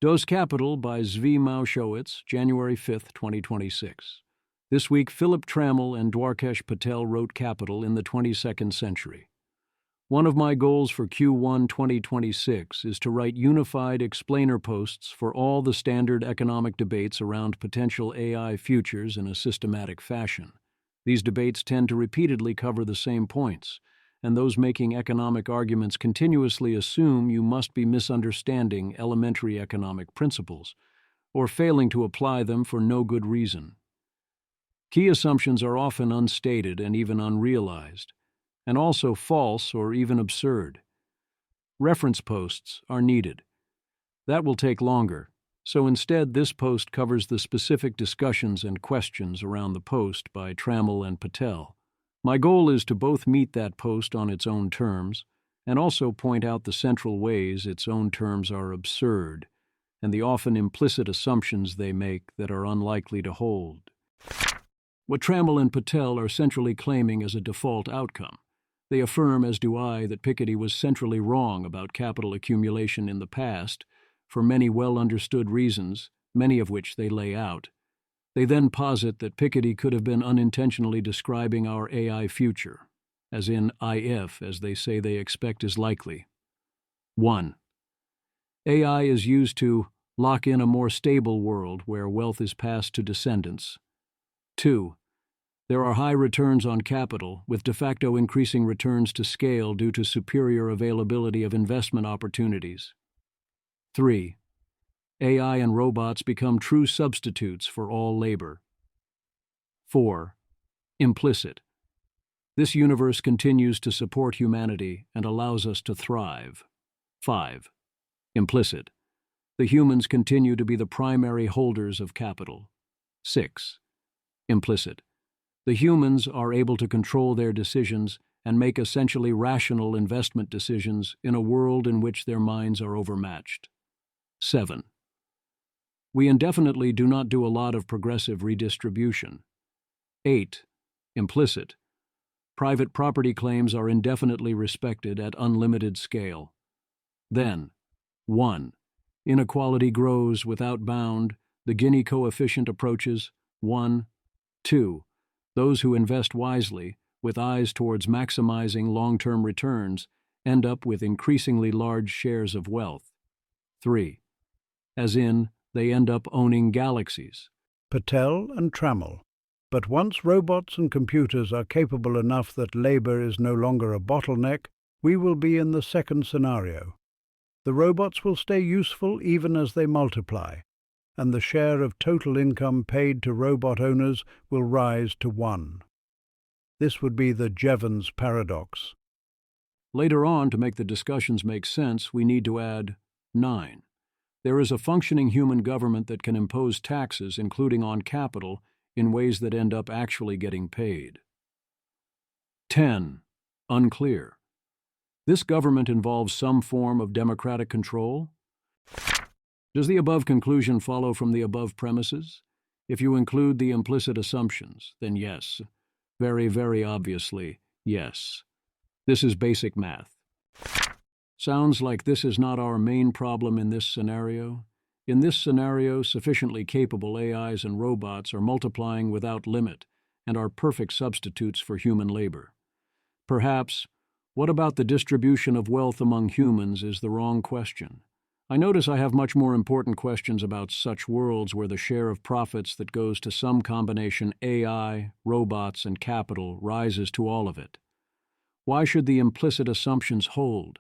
Dose Capital by Zvi Maushowitz, January 5, 2026. This week, Philip Trammell and Dwarkesh Patel wrote Capital in the 22nd century. One of my goals for Q1 2026 is to write unified explainer posts for all the standard economic debates around potential AI futures in a systematic fashion. These debates tend to repeatedly cover the same points, and those making economic arguments continuously assume you must be misunderstanding elementary economic principles, or failing to apply them for no good reason. Key assumptions are often unstated and even unrealized, and also false or even absurd. Reference posts are needed. That will take longer, so instead this post covers the specific discussions and questions around the post by Trammell and Patel. My goal is to both meet that post on its own terms and also point out the central ways its own terms are absurd and the often implicit assumptions they make that are unlikely to hold. What Trammell and Patel are centrally claiming as a default outcome. They affirm, as do I, that Piketty was centrally wrong about capital accumulation in the past for many well-understood reasons, many of which they lay out. They then posit that Piketty could have been unintentionally describing our AI future, as in if, as they say they expect is likely. 1. AI is used to lock in a more stable world where wealth is passed to descendants. 2. There are high returns on capital, with de facto increasing returns to scale due to superior availability of investment opportunities. 3. AI and robots become true substitutes for all labor. 4. Implicit. This universe continues to support humanity and allows us to thrive. 5. Implicit. The humans continue to be the primary holders of capital. 6. Implicit. The humans are able to control their decisions and make essentially rational investment decisions in a world in which their minds are overmatched. 7. We indefinitely do not do a lot of progressive redistribution. 8. Implicit. Private property claims are indefinitely respected at unlimited scale. Then, 1. Inequality grows without bound, the Gini coefficient approaches 1. 2. Those who invest wisely, with eyes towards maximizing long-term returns, end up with increasingly large shares of wealth. 3. As in, they end up owning galaxies. Patel and Trammell. But once robots and computers are capable enough that labor is no longer a bottleneck, we will be in the second scenario. The robots will stay useful even as they multiply, and the share of total income paid to robot owners will rise to 1. This would be the Jevons paradox. Later on, to make the discussions make sense, we need to add 9. There is a functioning human government that can impose taxes, including on capital, in ways that end up actually getting paid. 10. Unclear. This government involves some form of democratic control? Does the above conclusion follow from the above premises? If you include the implicit assumptions, then yes. Very, very obviously, yes. This is basic math. Sounds like this is not our main problem in this scenario. In this scenario, sufficiently capable AIs and robots are multiplying without limit and are perfect substitutes for human labor. Perhaps, what about the distribution of wealth among humans is the wrong question. I notice I have much more important questions about such worlds where the share of profits that goes to some combination AI, robots, and capital rises to all of it. Why should the implicit assumptions hold?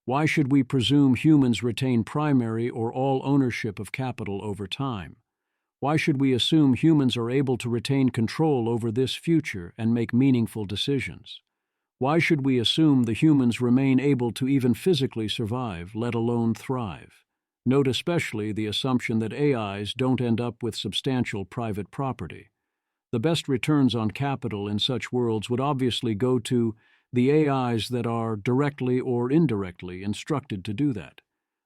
Why should we presume humans retain primary or all ownership of capital over time? Why should we assume humans are able to retain control over this future and make meaningful decisions? Why should we assume the humans remain able to even physically survive, let alone thrive? Note especially the assumption that AIs don't end up with substantial private property. The best returns on capital in such worlds would obviously go to the AIs that are directly or indirectly instructed to do that.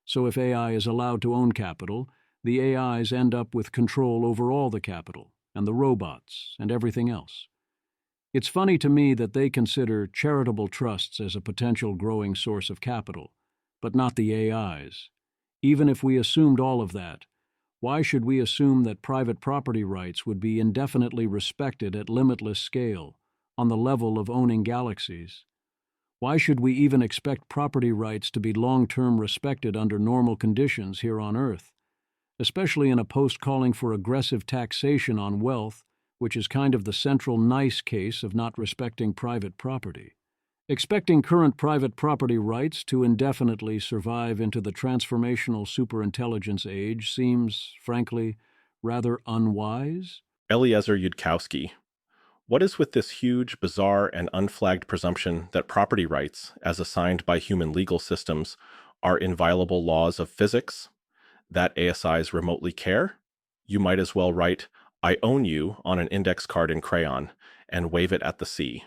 So if AI is allowed to own capital, the AIs end up with control over all the capital, and the robots, and everything else. It's funny to me that they consider charitable trusts as a potential growing source of capital, but not the AIs. Even if we assumed all of that, why should we assume that private property rights would be indefinitely respected at limitless scale, on the level of owning galaxies? Why should we even expect property rights to be long-term respected under normal conditions here on Earth, especially in a post calling for aggressive taxation on wealth, which is kind of the central nice case of not respecting private property? Expecting current private property rights to indefinitely survive into the transformational superintelligence age seems, frankly, rather unwise. Eliezer Yudkowsky. What is with this huge, bizarre, and unflagged presumption that property rights, as assigned by human legal systems, are inviolable laws of physics? That ASIs remotely care? You might as well write, "I own you" on an index card in crayon, and wave it at the sea.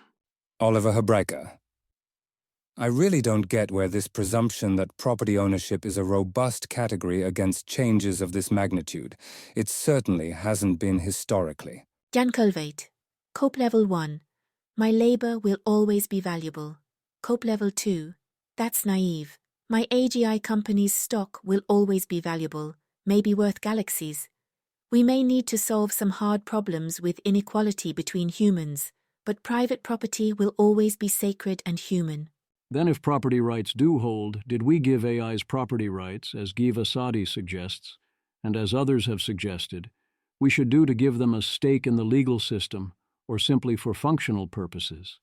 Oliver Hebreka. I really don't get where this presumption that property ownership is a robust category against changes of this magnitude. It certainly hasn't been historically. Jan Kulveit. Cope Level 1. My labor will always be valuable. Cope Level 2. That's naive. My AGI company's stock will always be valuable, maybe worth galaxies. We may need to solve some hard problems with inequality between humans, but private property will always be sacred and human. Then if property rights do hold, did we give AIs property rights, as Giva Sadi suggests, and as others have suggested, we should do to give them a stake in the legal system, or simply for functional purposes?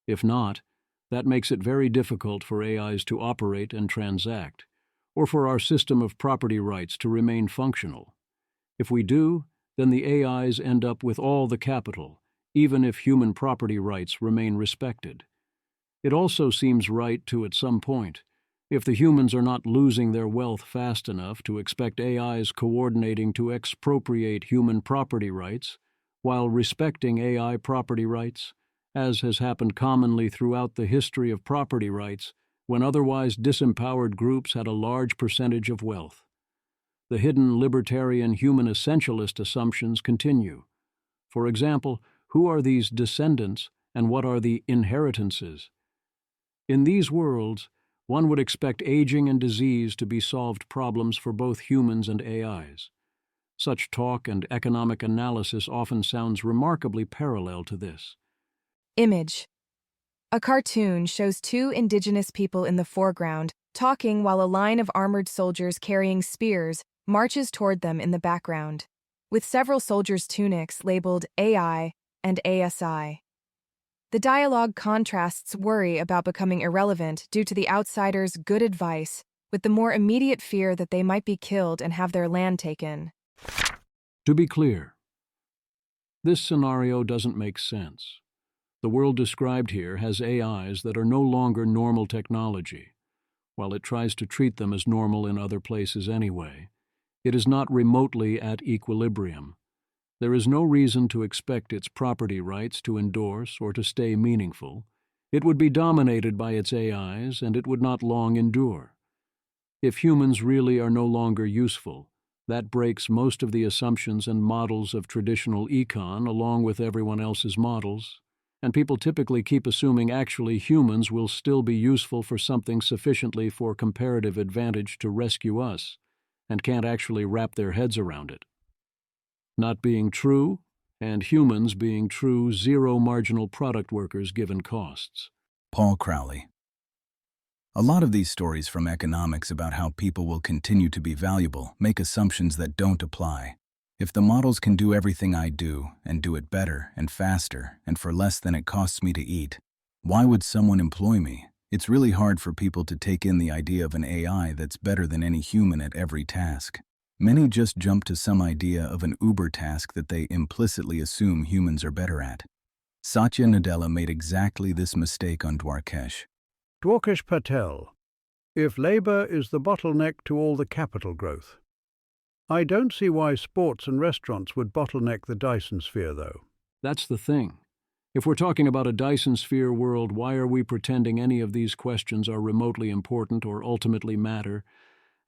If not, that makes it very difficult for AIs to operate and transact, or for our system of property rights to remain functional. If we do, then the AIs end up with all the capital, even if human property rights remain respected. It also seems right to, at some point, if the humans are not losing their wealth fast enough to expect AIs coordinating to expropriate human property rights while respecting AI property rights, as has happened commonly throughout the history of property rights when otherwise disempowered groups had a large percentage of wealth. The hidden libertarian human essentialist assumptions continue. For example, who are these descendants and what are the inheritances? In these worlds, one would expect aging and disease to be solved problems for both humans and AIs. Such talk and economic analysis often sounds remarkably parallel to this. Image. A cartoon shows two indigenous people in the foreground talking while a line of armored soldiers carrying spears marches toward them in the background, with several soldiers' tunics labeled AI and ASI. The dialogue contrasts worry about becoming irrelevant due to the outsiders' good advice with the more immediate fear that they might be killed and have their land taken. To be clear, this scenario doesn't make sense. The world described here has AIs that are no longer normal technology. While it tries to treat them as normal in other places anyway, it is not remotely at equilibrium. There is no reason to expect its property rights to endorse or to stay meaningful. It would be dominated by its AIs, and it would not long endure. If humans really are no longer useful, that breaks most of the assumptions and models of traditional Econ along with everyone else's models, and people typically keep assuming actually humans will still be useful for something sufficiently for comparative advantage to rescue us, and can't actually wrap their heads around it. Not being true, and humans being true zero marginal product workers given costs. Paul Crowley. A lot of these stories from economics about how people will continue to be valuable make assumptions that don't apply. If the models can do everything I do, and do it better and faster and for less than it costs me to eat, why would someone employ me? It's really hard for people to take in the idea of an AI that's better than any human at every task. Many just jump to some idea of an Uber task that they implicitly assume humans are better at. Satya Nadella made exactly this mistake on Dwarkesh. Dwarkesh Patel. If labor is the bottleneck to all the capital growth. I don't see why sports and restaurants would bottleneck the Dyson sphere, though. That's the thing. If we're talking about a Dyson sphere world, why are we pretending any of these questions are remotely important or ultimately matter?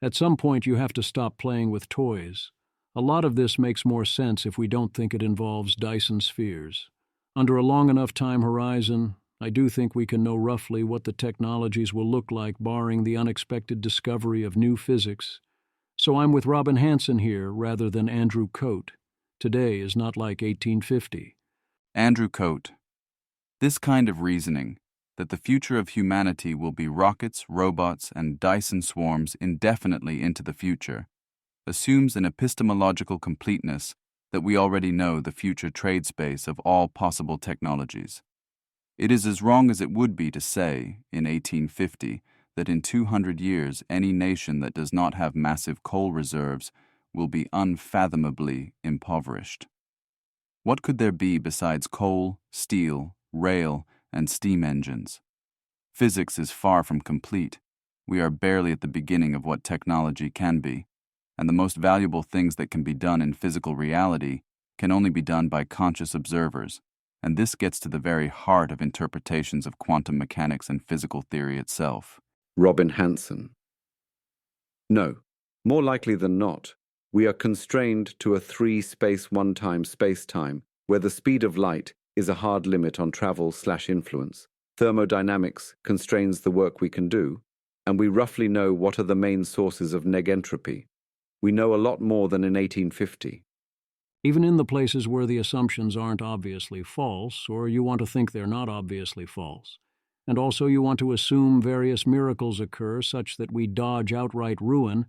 At some point, you have to stop playing with toys. A lot of this makes more sense if we don't think it involves Dyson spheres. Under a long enough time horizon, I do think we can know roughly what the technologies will look like barring the unexpected discovery of new physics, So I'm with Robin Hanson here rather than Andrew Cote. Today is not like 1850. Andrew Cote. This kind of reasoning, that the future of humanity will be rockets, robots, and Dyson swarms indefinitely into the future, assumes an epistemological completeness that we already know the future trade space of all possible technologies. It is as wrong as it would be to say, in 1850, that in 200 years any nation that does not have massive coal reserves will be unfathomably impoverished. What could there be besides coal, steel, rail, and steam engines? Physics is far from complete. We are barely at the beginning of what technology can be, and the most valuable things that can be done in physical reality can only be done by conscious observers, and this gets to the very heart of interpretations of quantum mechanics and physical theory itself. Robin Hanson. No, more likely than not, we are constrained to a 3-space one-time space-time where the speed of light is a hard limit on travel/influence. Thermodynamics constrains the work we can do, and we roughly know what are the main sources of negentropy. We know a lot more than in 1850. Even in the places where the assumptions aren't obviously false, or you want to think they're not obviously false. And also you want to assume various miracles occur such that we dodge outright ruin,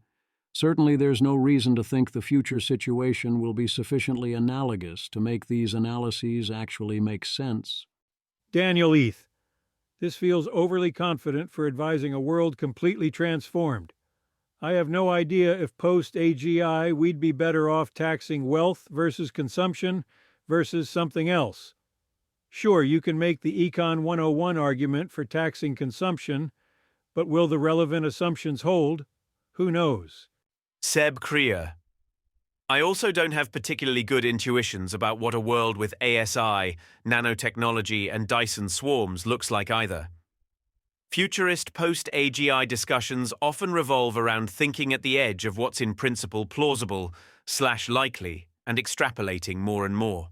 certainly there's no reason to think the future situation will be sufficiently analogous to make these analyses actually make sense. Daniel Eath. This feels overly confident for advising a world completely transformed. I have no idea if post-AGI we'd be better off taxing wealth versus consumption versus something else. Sure, you can make the Econ 101 argument for taxing consumption, but will the relevant assumptions hold? Who knows? Seb Krier. I also don't have particularly good intuitions about what a world with ASI, nanotechnology, and Dyson swarms looks like either. Futurist post-AGI discussions often revolve around thinking at the edge of what's in principle plausible/likely and extrapolating more and more.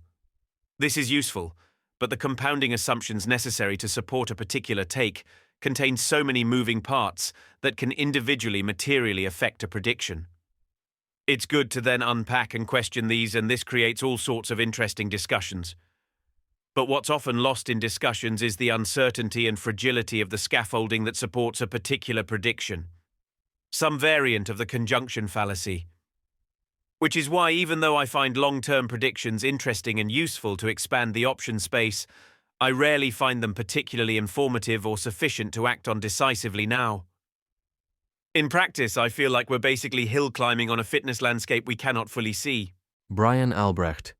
This is useful, but the compounding assumptions necessary to support a particular take contain so many moving parts that can individually materially affect a prediction. It's good to then unpack and question these, and this creates all sorts of interesting discussions. But what's often lost in discussions is the uncertainty and fragility of the scaffolding that supports a particular prediction. Some variant of the conjunction fallacy. Which is why, even though I find long-term predictions interesting and useful to expand the option space, I rarely find them particularly informative or sufficient to act on decisively now. In practice, I feel like we're basically hill climbing on a fitness landscape we cannot fully see. Brian Albrecht.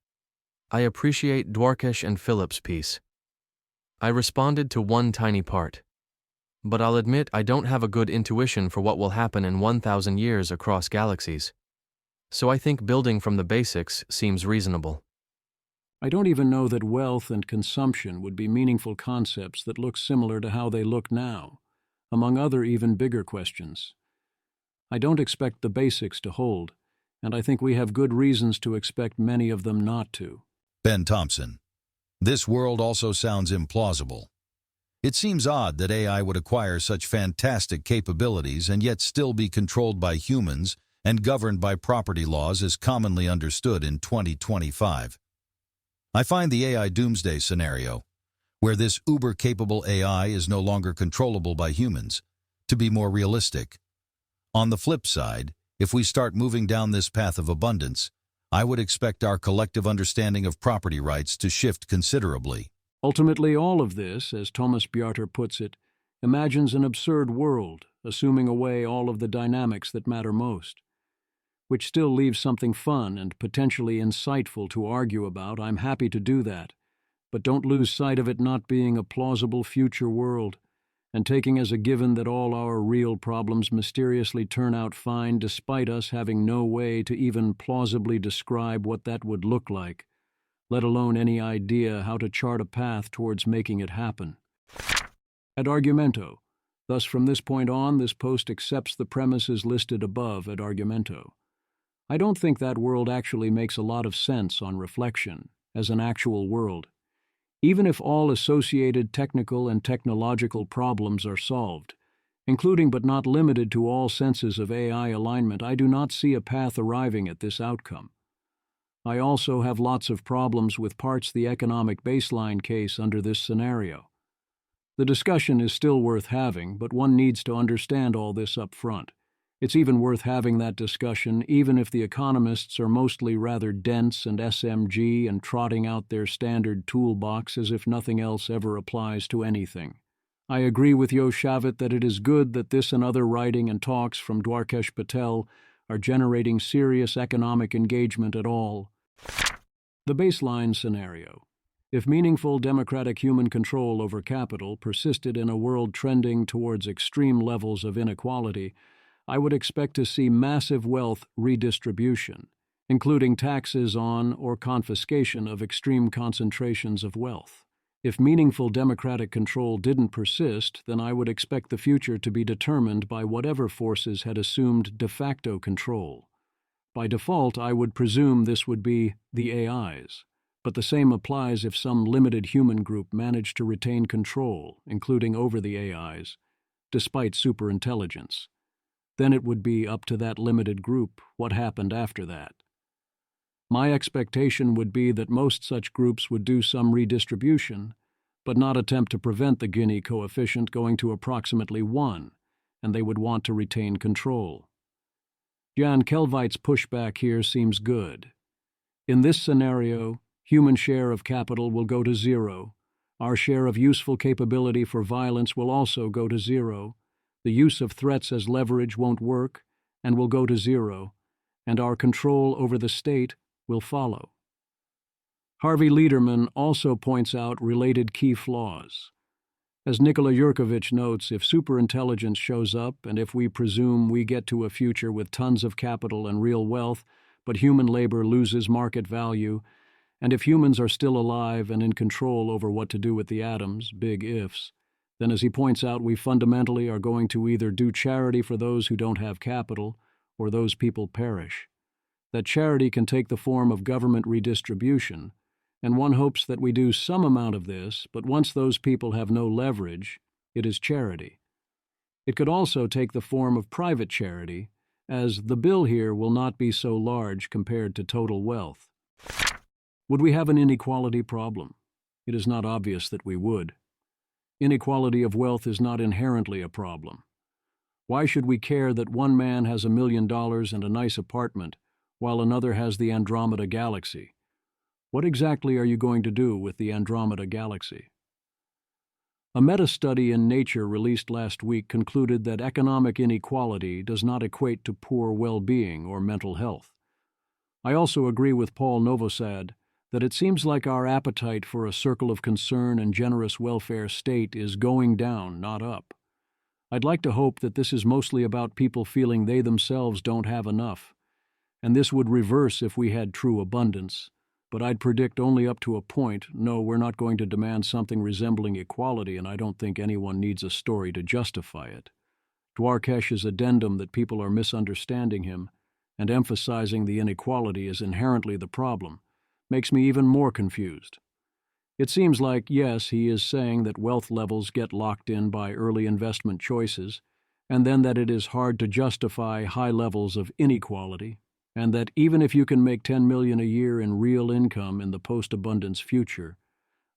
I appreciate Dwarkesh and Philip's piece. I responded to one tiny part. But I'll admit I don't have a good intuition for what will happen in 1,000 years across galaxies. So I think building from the basics seems reasonable. I don't even know that wealth and consumption would be meaningful concepts that look similar to how they look now, among other even bigger questions. I don't expect the basics to hold, and I think we have good reasons to expect many of them not to. Ben Thompson. This world also sounds implausible. It seems odd that AI would acquire such fantastic capabilities and yet still be controlled by humans and governed by property laws as commonly understood in 2025. I find the AI doomsday scenario, where this uber-capable AI is no longer controllable by humans, to be more realistic. On the flip side, if we start moving down this path of abundance, I would expect our collective understanding of property rights to shift considerably. Ultimately, all of this, as Thomas Bjarter puts it, imagines an absurd world, assuming away all of the dynamics that matter most. Which still leaves something fun and potentially insightful to argue about. I'm happy to do that. But don't lose sight of it not being a plausible future world, and taking as a given that all our real problems mysteriously turn out fine despite us having no way to even plausibly describe what that would look like, let alone any idea how to chart a path towards making it happen. At Argumento. Thus, from this point on, this post accepts the premises listed above at Argumento. I don't think that world actually makes a lot of sense on reflection, as an actual world. Even if all associated technical and technological problems are solved, Including but not limited to all senses of AI alignment, I do not see a path arriving at this outcome. I also have lots of problems with parts the economic baseline case under this scenario. The discussion is still worth having, but one needs to understand all this up front. It's even worth having that discussion even if the economists are mostly rather dense and SMG and trotting out their standard toolbox as if nothing else ever applies to anything. I agree with Yoshavit that it is good that this and other writing and talks from Dwarkesh Patel are generating serious economic engagement at all. The baseline scenario. If meaningful democratic human control over capital persisted in a world trending towards extreme levels of inequality, I would expect to see massive wealth redistribution, including taxes on or confiscation of extreme concentrations of wealth. If meaningful democratic control didn't persist, then I would expect the future to be determined by whatever forces had assumed de facto control. By default, I would presume this would be the AIs, but the same applies if some limited human group managed to retain control, including over the AIs, despite superintelligence. Then it would be up to that limited group what happened after that. My expectation would be that most such groups would do some redistribution, but not attempt to prevent the Gini coefficient going to approximately 1, and they would want to retain control. Jan Kelvite's pushback here seems good. In this scenario, human share of capital will go to 0, our share of useful capability for violence will also go to 0, the use of threats as leverage won't work and will go to 0, and our control over the state will follow. Harvey Lederman also points out related key flaws. As Nikola Yurkovich notes, if superintelligence shows up and if we presume we get to a future with tons of capital and real wealth, but human labor loses market value, and if humans are still alive and in control over what to do with the atoms, big ifs, then as he points out, we fundamentally are going to either do charity for those who don't have capital or those people perish. That charity can take the form of government redistribution, and one hopes that we do some amount of this, but once those people have no leverage, it is charity. It could also take the form of private charity, as the bill here will not be so large compared to total wealth. Would we have an inequality problem? It is not obvious that we would. Inequality of wealth is not inherently a problem. Why should we care that one man has $1 million and a nice apartment, while another has the Andromeda Galaxy? What exactly are you going to do with the Andromeda Galaxy? A meta-study in Nature released last week concluded that economic inequality does not equate to poor well-being or mental health. I also agree with Paul Novosad that it seems like our appetite for a circle of concern and generous welfare state is going down, not up. I'd like to hope that this is mostly about people feeling they themselves don't have enough, and this would reverse if we had true abundance, but I'd predict only up to a point. No, we're not going to demand something resembling equality, and I don't think anyone needs a story to justify it. Dwarkesh's addendum that people are misunderstanding him and emphasizing the inequality is inherently the problem makes me even more confused. It seems like, yes, he is saying that wealth levels get locked in by early investment choices, and then that it is hard to justify high levels of inequality, and that even if you can make $10 million a year in real income in the post-abundance future,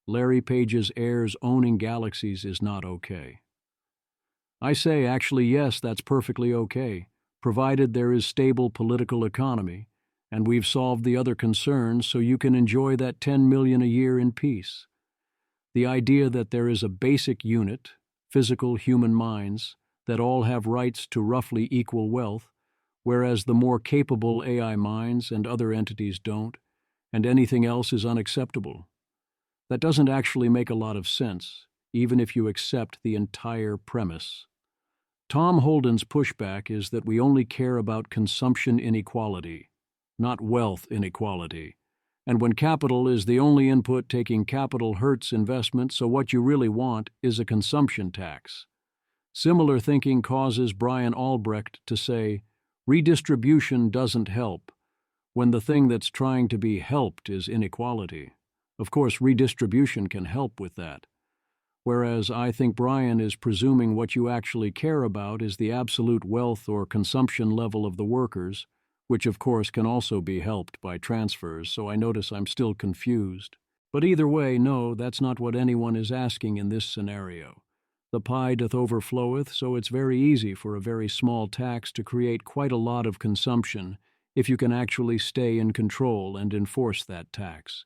Larry Page's heirs owning galaxies is not okay. I say, actually, yes, that's perfectly okay, provided there is stable political economy, and we've solved the other concerns so you can enjoy that $10 million a year in peace. The idea that there is a basic unit, physical human minds, that all have rights to roughly equal wealth, whereas the more capable AI minds and other entities don't, and anything else is unacceptable. That doesn't actually make a lot of sense, even if you accept the entire premise. Tom Holden's pushback is that we only care about consumption inequality, not wealth inequality. And when capital is the only input, taking capital hurts investment, so what you really want is a consumption tax. Similar thinking causes Brian Albrecht to say, redistribution doesn't help, when the thing that's trying to be helped is inequality. Of course, redistribution can help with that. whereas I think Brian is presuming what you actually care about is the absolute wealth or consumption level of the workers, which of course can also be helped by transfers, so I notice I'm still confused. But either way, no, that's not what anyone is asking in this scenario. The pie doth overfloweth, so it's very easy for a very small tax to create quite a lot of consumption if you can actually stay in control and enforce that tax.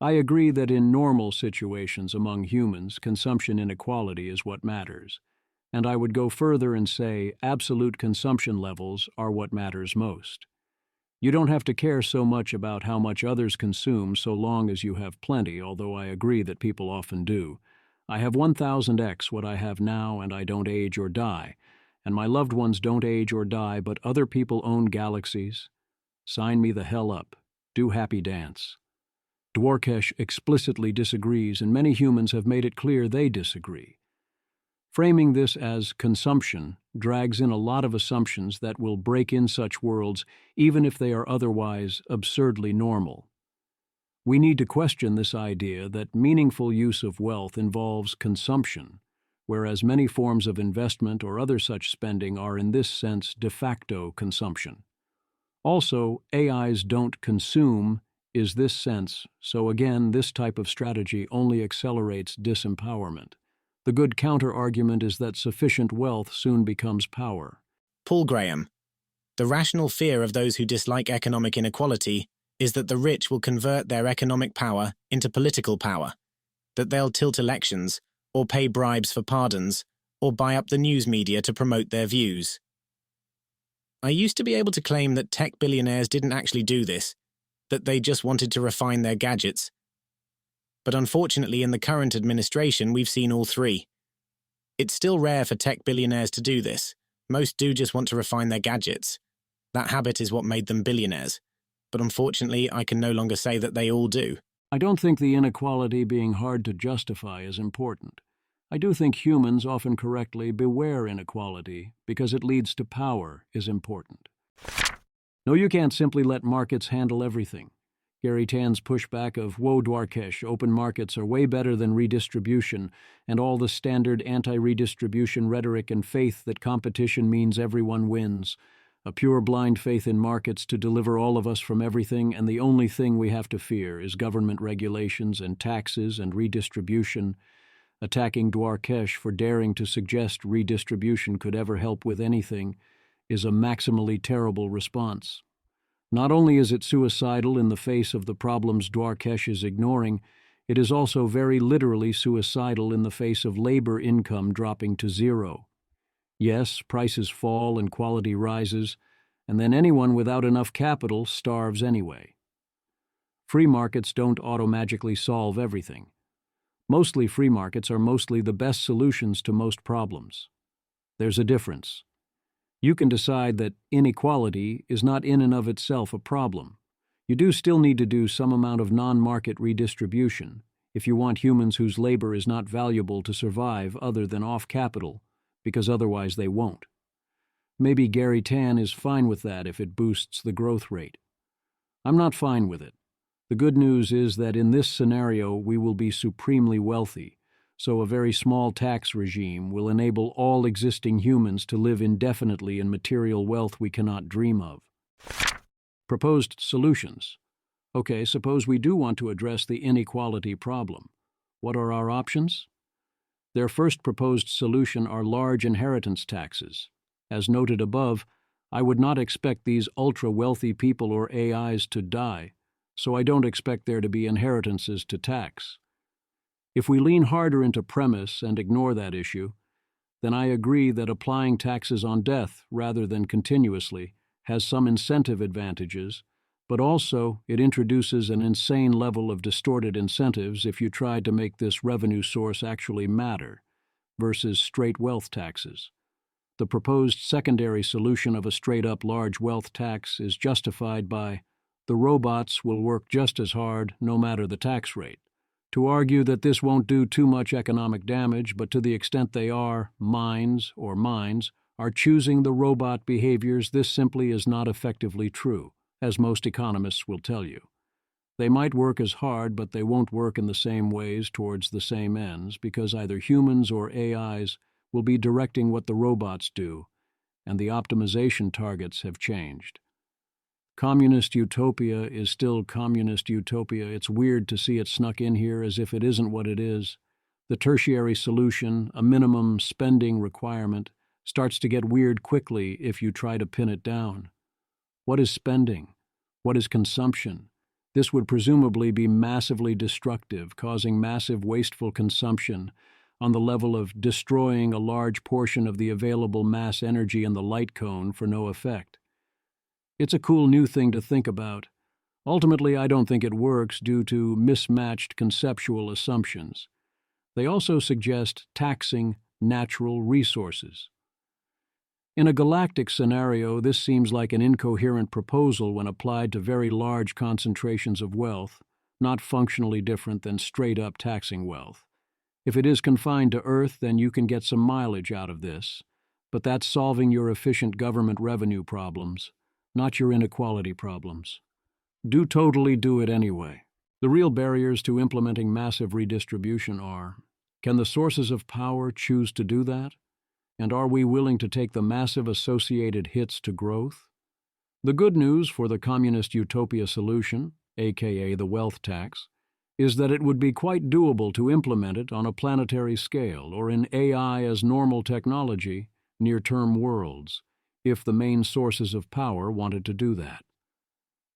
I agree that in normal situations among humans, consumption inequality is what matters. And I would go further and say absolute consumption levels are what matters most. You don't have to care so much about how much others consume so long as you have plenty, although I agree that people often do. I have 1000x what I have now, and I don't age or die. And my loved ones don't age or die, but other people own galaxies. Sign me the hell up. Do happy dance. Dwarkesh explicitly disagrees, and many humans have made it clear they disagree. Framing this as consumption drags in a lot of assumptions that will break in such worlds, even if they are otherwise absurdly normal. We need to question this idea that meaningful use of wealth involves consumption, whereas many forms of investment or other such spending are in this sense de facto consumption. Also, AIs don't consume is this sense, so again, this type of strategy only accelerates disempowerment. The good counter-argument is that sufficient wealth soon becomes power. Paul Graham. The rational fear of those who dislike economic inequality is that the rich will convert their economic power into political power, that they'll tilt elections, or pay bribes for pardons, or buy up the news media to promote their views. I used to be able to claim that tech billionaires didn't actually do this, that they just wanted to refine their gadgets. But unfortunately, in the current administration, we've seen all three. It's still rare for tech billionaires to do this. Most do just want to refine their gadgets. That habit is what made them billionaires. But unfortunately, I can no longer say that they all do. I don't think the inequality being hard to justify is important. I do think humans often correctly beware inequality because it leads to power is important. No, you can't simply let markets handle everything. Gary Tan's pushback of, whoa, Dwarkesh, open markets are way better than redistribution, and all the standard anti-redistribution rhetoric and faith that competition means everyone wins. A pure blind faith in markets to deliver all of us from everything, and the only thing we have to fear is government regulations and taxes and redistribution. Attacking Dwarkesh for daring to suggest redistribution could ever help with anything is a maximally terrible response. Not only is it suicidal in the face of the problems Dwarkesh is ignoring, it is also very literally suicidal in the face of labor income dropping to zero. Yes, prices fall and quality rises, and then anyone without enough capital starves anyway. Free markets don't auto-magically solve everything. Mostly free markets are mostly the best solutions to most problems. There's a difference. You can decide that inequality is not in and of itself a problem. You do still need to do some amount of non-market redistribution if you want humans whose labor is not valuable to survive other than off capital, because otherwise they won't. Maybe Gary Tan is fine with that if it boosts the growth rate. I'm not fine with it. The good news is that in this scenario we will be supremely wealthy, so a very small tax regime will enable all existing humans to live indefinitely in material wealth we cannot dream of. Proposed solutions. Okay, suppose we do want to address the inequality problem. What are our options? Their first proposed solution are large inheritance taxes. As noted above, I would not expect these ultra-wealthy people or AIs to die, so I don't expect there to be inheritances to tax. If we lean harder into premise and ignore that issue, then I agree that applying taxes on death rather than continuously has some incentive advantages, but also it introduces an insane level of distorted incentives if you try to make this revenue source actually matter, versus straight wealth taxes. The proposed secondary solution of a straight-up large wealth tax is justified by the robots will work just as hard no matter the tax rate. To argue that this won't do too much economic damage, but to the extent they are, minds are choosing the robot behaviors, this simply is not effectively true, as most economists will tell you. They might work as hard, but they won't work in the same ways towards the same ends because either humans or AIs will be directing what the robots do, and the optimization targets have changed. Communist utopia is still communist utopia. It's weird to see it snuck in here as if it isn't what it is. The tertiary solution, a minimum spending requirement, starts to get weird quickly if you try to pin it down. What is spending? What is consumption? This would presumably be massively destructive, causing massive wasteful consumption on the level of destroying a large portion of the available mass energy in the light cone for no effect. It's a cool new thing to think about. Ultimately, I don't think it works due to mismatched conceptual assumptions. They also suggest taxing natural resources. In a galactic scenario, this seems like an incoherent proposal when applied to very large concentrations of wealth, not functionally different than straight-up taxing wealth. If it is confined to Earth, then you can get some mileage out of this, but that's solving your efficient government revenue problems, not your inequality problems. Do it anyway. The real barriers to implementing massive redistribution are: can the sources of power choose to do that? And are we willing to take the massive associated hits to growth? The good news for the communist utopia solution, aka the wealth tax, is that it would be quite doable to implement it on a planetary scale or in AI as normal technology, near-term worlds, if the main sources of power wanted to do that.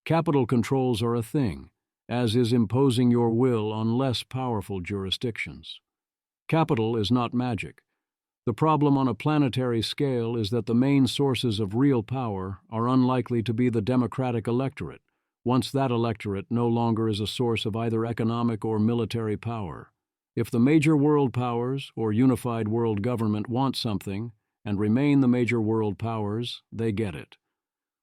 Capital controls are a thing, as is imposing your will on less powerful jurisdictions. Capital is not magic. The problem on a planetary scale is that the main sources of real power are unlikely to be the democratic electorate, once that electorate no longer is a source of either economic or military power. If the major world powers or unified world government want something and remain the major world powers, they get it.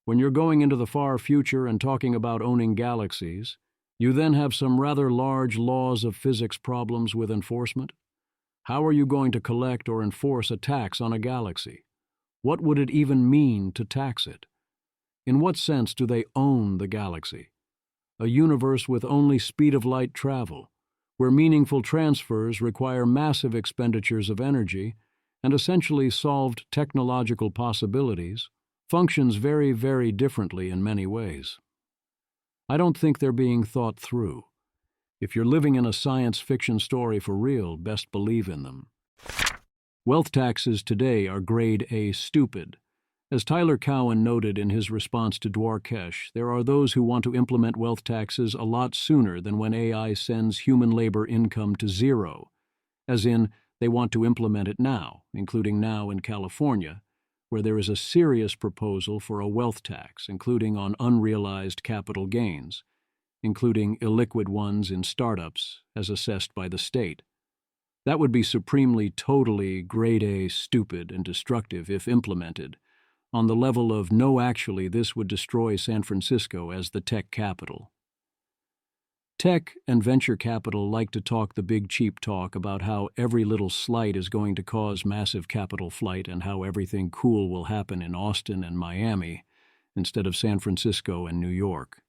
When you're going into the far future and talking about owning galaxies, you then have some rather large laws of physics problems with enforcement. How are you going to collect or enforce a tax on a galaxy? What would it even mean to tax it? In what sense do they own the galaxy? A universe with only speed of light travel, where meaningful transfers require massive expenditures of energy and essentially solved technological possibilities, functions very, very differently in many ways. I don't think they're being thought through. If you're living in a science fiction story for real, best believe in them. Wealth taxes today are grade A stupid. As Tyler Cowen noted in his response to Dwarkesh, there are those who want to implement wealth taxes a lot sooner than when AI sends human labor income to zero, as in, they want to implement it now, including now in California, where there is a serious proposal for a wealth tax, including on unrealized capital gains, including illiquid ones in startups, as assessed by the state. That would be supremely, totally grade A stupid and destructive if implemented, on the level of no, actually, this would destroy San Francisco as the tech capital. Tech and venture capital like to talk the big cheap talk about how every little slight is going to cause massive capital flight and how everything cool will happen in Austin and Miami instead of San Francisco and New York.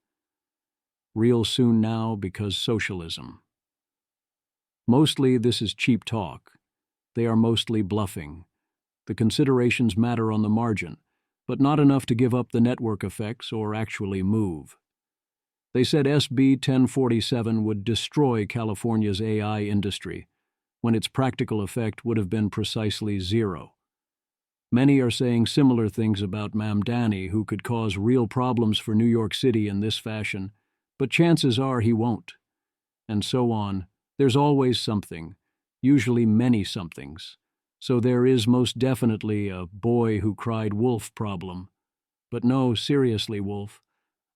Real soon now because socialism. Mostly this is cheap talk. They are mostly bluffing. The considerations matter on the margin, but not enough to give up the network effects or actually move. They said SB 1047 would destroy California's AI industry, when its practical effect would have been precisely zero. Many are saying similar things about Mamdani, who could cause real problems for New York City in this fashion, but chances are he won't. And so on. There's always something, usually many somethings. So there is most definitely a boy who cried wolf problem. But no, seriously, wolf.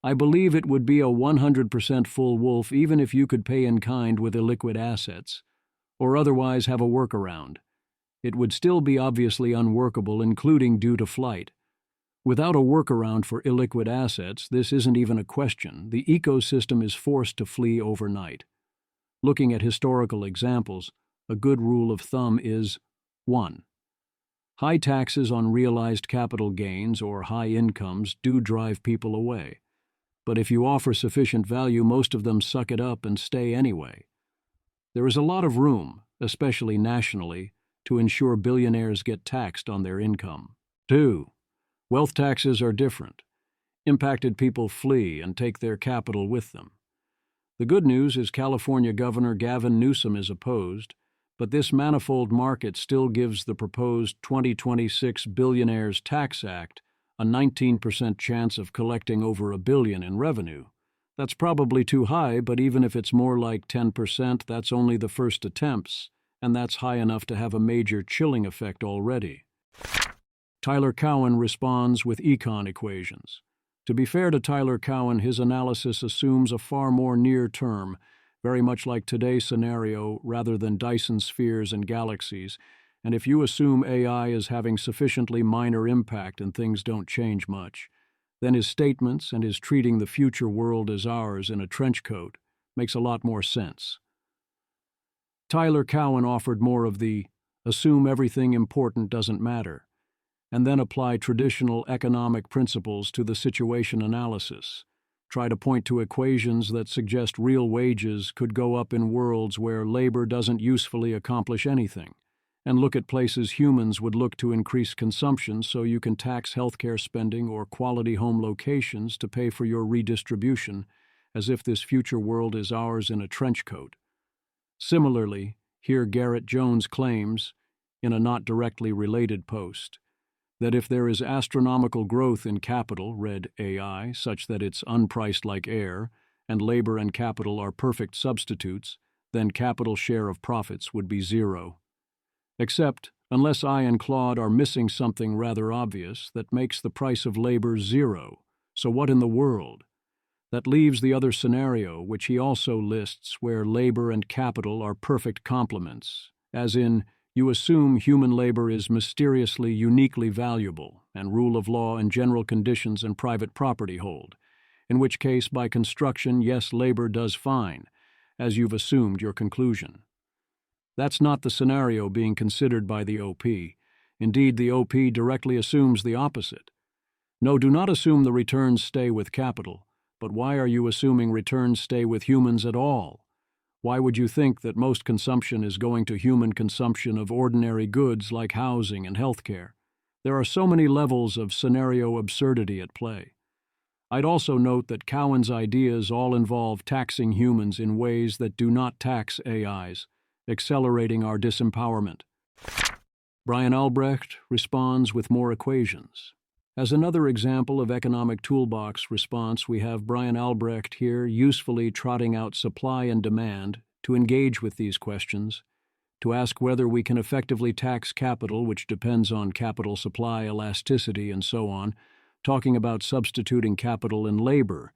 I believe it would be a 100% full wolf even if you could pay in kind with illiquid assets, or otherwise have a workaround. It would still be obviously unworkable, including due to flight. Without a workaround for illiquid assets, this isn't even a question. The ecosystem is forced to flee overnight. Looking at historical examples, a good rule of thumb is 1. High taxes on realized capital gains or high incomes do drive people away. but if you offer sufficient value, most of them suck it up and stay anyway. There is a lot of room, especially nationally, to ensure billionaires get taxed on their income. 2. Wealth taxes are different. Impacted people flee and take their capital with them. The good news is California Governor Gavin Newsom is opposed, but this manifold market still gives the proposed 2026 Billionaires Tax Act a 19% chance of collecting over $1 billion in revenue. That's probably too high, but even if it's more like 10%, that's only the first attempts, and that's high enough to have a major chilling effect already. Tyler Cowen responds with Econ equations. To be fair to Tyler Cowen, his analysis assumes a far more near-term, very much like today's scenario, rather than Dyson spheres and galaxies, and if you assume AI is having sufficiently minor impact and things don't change much, then his statements and his treating the future world as ours in a trench coat makes a lot more sense. Tyler Cowen offered more of the assume everything important doesn't matter, and then apply traditional economic principles to the situation analysis. Try to point to equations that suggest real wages could go up in worlds where labor doesn't usefully accomplish anything, and look at places humans would look to increase consumption so you can tax healthcare spending or quality home locations to pay for your redistribution, as if this future world is ours in a trench coat. Similarly, here Garrett Jones claims, in a not directly related post, that if there is astronomical growth in capital, read AI, such that it's unpriced like air, and labor and capital are perfect substitutes, then capital share of profits would be 0. Except, unless I and Claude are missing something rather obvious that makes the price of labor 0, so what in the world? That leaves the other scenario, which he also lists, where labor and capital are perfect complements, as in, you assume human labor is mysteriously uniquely valuable, and rule of law and general conditions and private property hold, in which case, by construction, yes, labor does fine, as you've assumed your conclusion. That's not the scenario being considered by the OP. Indeed, the OP directly assumes the opposite. No, do not assume the returns stay with capital, but why are you assuming returns stay with humans at all? Why would you think that most consumption is going to human consumption of ordinary goods like housing and healthcare? There are so many levels of scenario absurdity at play. I'd also note that Cowen's ideas all involve taxing humans in ways that do not tax AIs, accelerating our disempowerment. Brian Albrecht responds with more equations. As another example of economic toolbox response, we have Brian Albrecht here usefully trotting out supply and demand to engage with these questions, to ask whether we can effectively tax capital, which depends on capital supply elasticity and so on, talking about substituting capital in labor,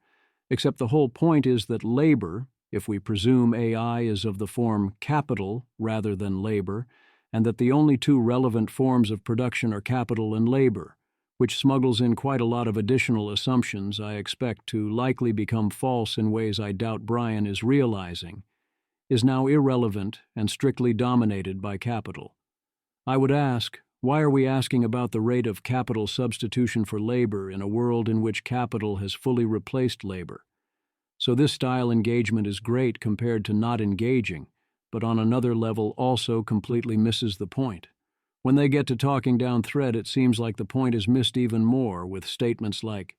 except the whole point is that labor, if we presume AI is of the form capital rather than labor, and that the only two relevant forms of production are capital and labor, which smuggles in quite a lot of additional assumptions I expect to likely become false in ways I doubt Brian is realizing, is now irrelevant and strictly dominated by capital. I would ask, why are we asking about the rate of capital substitution for labor in a world in which capital has fully replaced labor? So this style engagement is great compared to not engaging, but on another level also completely misses the point. When they get to talking down thread, it seems like the point is missed even more with statements like,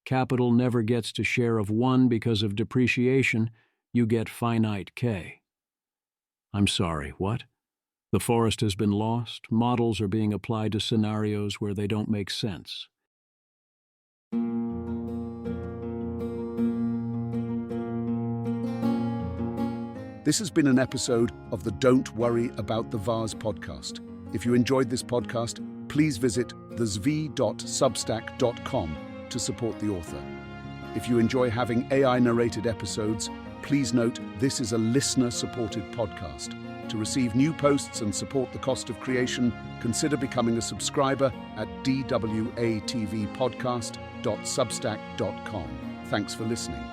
capital never gets to share of 1 because of depreciation, you get finite K. I'm sorry, what? The forest has been lost, models are being applied to scenarios where they don't make sense. This has been an episode of the Don't Worry About the Vase podcast. If you enjoyed this podcast, please visit thezv.substack.com to support the author. If you enjoy having AI-narrated episodes, please note this is a listener-supported podcast. To receive new posts and support the cost of creation, consider becoming a subscriber at dwatvpodcast.substack.com. Thanks for listening.